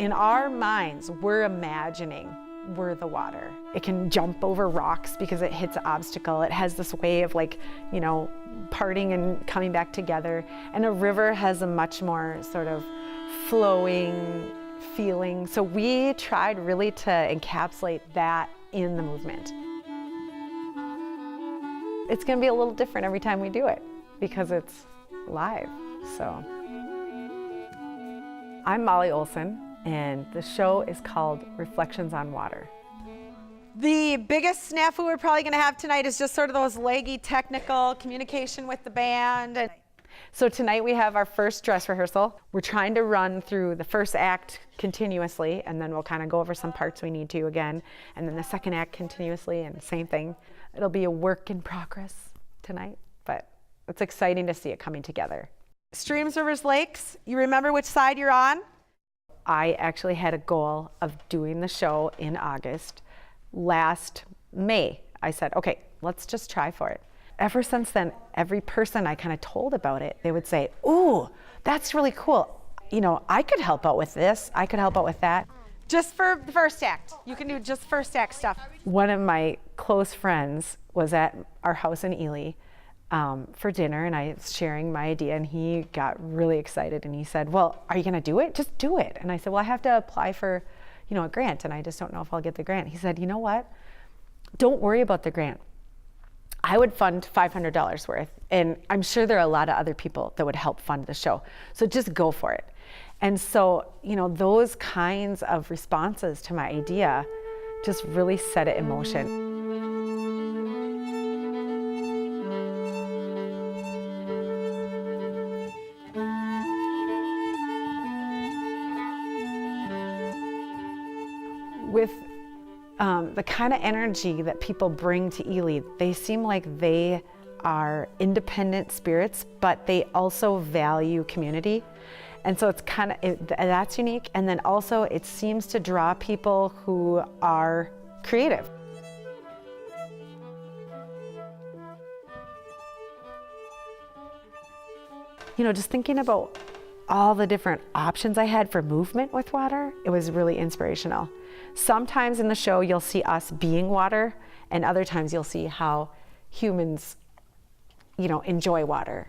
in our minds, we're imagining we're the water. It can jump over rocks because it hits an obstacle. It has this way of like, you know, parting and coming back together. And a river has a much more sort of flowing feeling. So we tried really to encapsulate that in the movement. It's going to be a little different every time we do it because it's live. So I'm Molly Olson, and the show is called Reflections on Water. The biggest snafu we're probably going to have tonight is just sort of those leggy technical communication with the band. So tonight we have our first dress rehearsal. We're trying to run through the first act continuously, and then we'll kind of go over some parts we need to again, and then the second act continuously, and same thing. It'll be a work in progress tonight, but it's exciting to see it coming together. Streams, rivers, lakes, you remember which side you're on? I actually had a goal of doing the show in August. Last May, I said, okay, let's just try for it. Ever since then, every person I kind of told about it, they would say, ooh, that's really cool. You know, I could help out with this. I could help out with that. Just for the first act. You can do just first act stuff. One of my close friends was at our house in Ely for dinner, and I was sharing my idea, and he got really excited, and he said, well, are you gonna do it? Just do it. And I said, well, I have to apply for, you know, a grant, and I just don't know if I'll get the grant. He said, you know what? Don't worry about the grant. I would fund $500 worth, and I'm sure there are a lot of other people that would help fund the show. So just go for it. And so, you know, those kinds of responses to my idea just really set it in motion. With the kind of energy that people bring to Ely, they seem like they are independent spirits, but they also value community. And so it's kind of, that's unique. And then also it seems to draw people who are creative. You know, just thinking about all the different options I had for movement with water, it was really inspirational. Sometimes in the show you'll see us being water, and other times you'll see how humans, you know, enjoy water.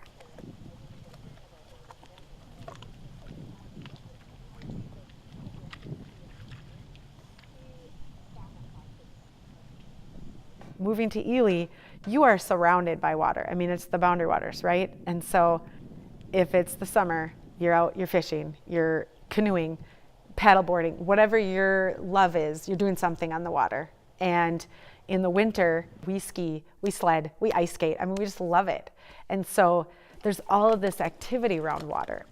Moving to Ely, you are surrounded by water. I mean, it's the Boundary Waters, right? And so if it's the summer, you're out, you're fishing, you're canoeing, paddleboarding, whatever your love is, you're doing something on the water. And in the winter, we ski, we sled, we ice skate. I mean, we just love it. And so there's all of this activity around water.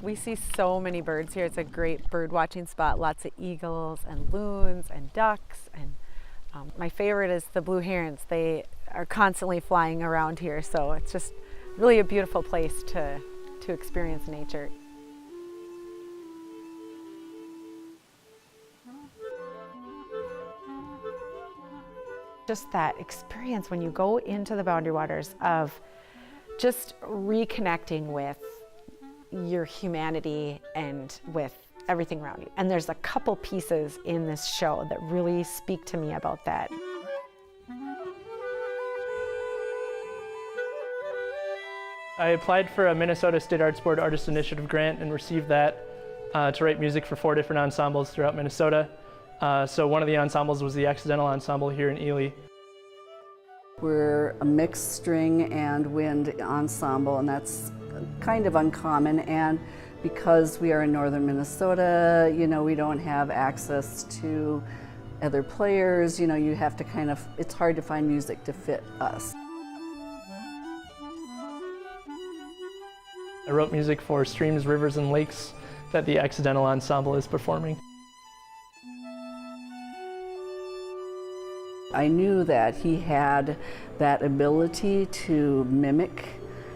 We see so many birds here. It's a great bird watching spot. Lots of eagles and loons and ducks. And my favorite is the blue herons. They are constantly flying around here. So it's just really a beautiful place to experience nature. Just that experience when you go into the Boundary Waters of just reconnecting with your humanity and with everything around you. And there's a couple pieces in this show that really speak to me about that. I applied for a Minnesota State Arts Board Artist Initiative grant and received that to write music for 4 different ensembles throughout Minnesota. So one of the ensembles was the Accidental Ensemble here in Ely. We're a mixed string and wind ensemble, and that's kind of uncommon. And because we are in northern Minnesota, you know, we don't have access to other players. You know, you have to kind of, it's hard to find music to fit us. I wrote music for Streams, Rivers, and Lakes that the Accidental Ensemble is performing. I knew that he had that ability to mimic,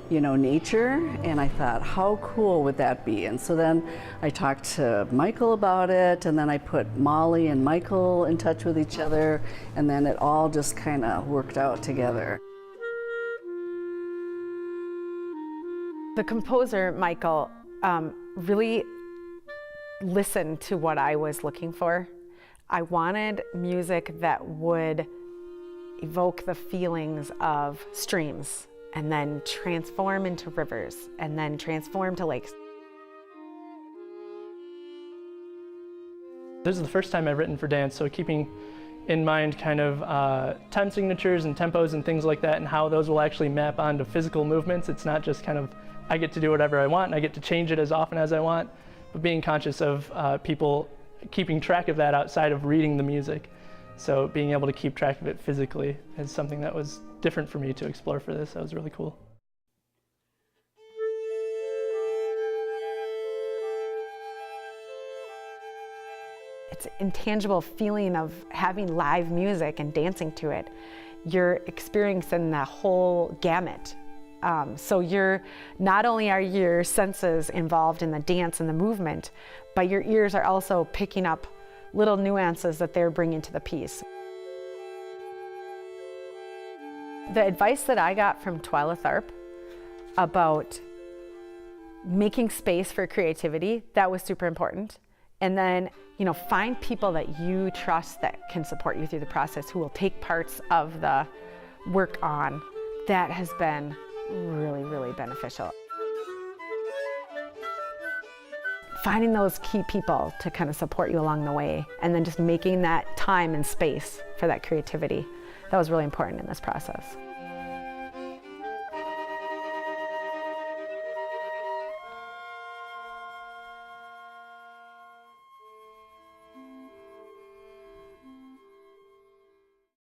you know, nature, and I thought, how cool would that be? And so then I talked to Michael about it, and then I put Molly and Michael in touch with each other, and then it all just kind of worked out together. The composer, Michael, really listened to what I was looking for. I wanted music that would evoke the feelings of streams and then transform into rivers and then transform to lakes. This is the first time I've written for dance, so keeping in mind kind of time signatures and tempos and things like that and how those will actually map onto physical movements. It's not just kind of, I get to do whatever I want and I get to change it as often as I want, but being conscious of people keeping track of that outside of reading the music. So being able to keep track of it physically is something that was different for me to explore for this. That was really cool. It's an intangible feeling of having live music and dancing to it. You're experiencing the whole gamut. So not only are your senses involved in the dance and the movement, but your ears are also picking up little nuances that they're bringing to the piece. The advice that I got from Twyla Tharp about making space for creativity, that was super important. And then, find people that you trust that can support you through the process, who will take parts of the work on. That has been really, really beneficial. Finding those key people to kind of support you along the way, and then just making that time and space for that creativity. That was really important in this process.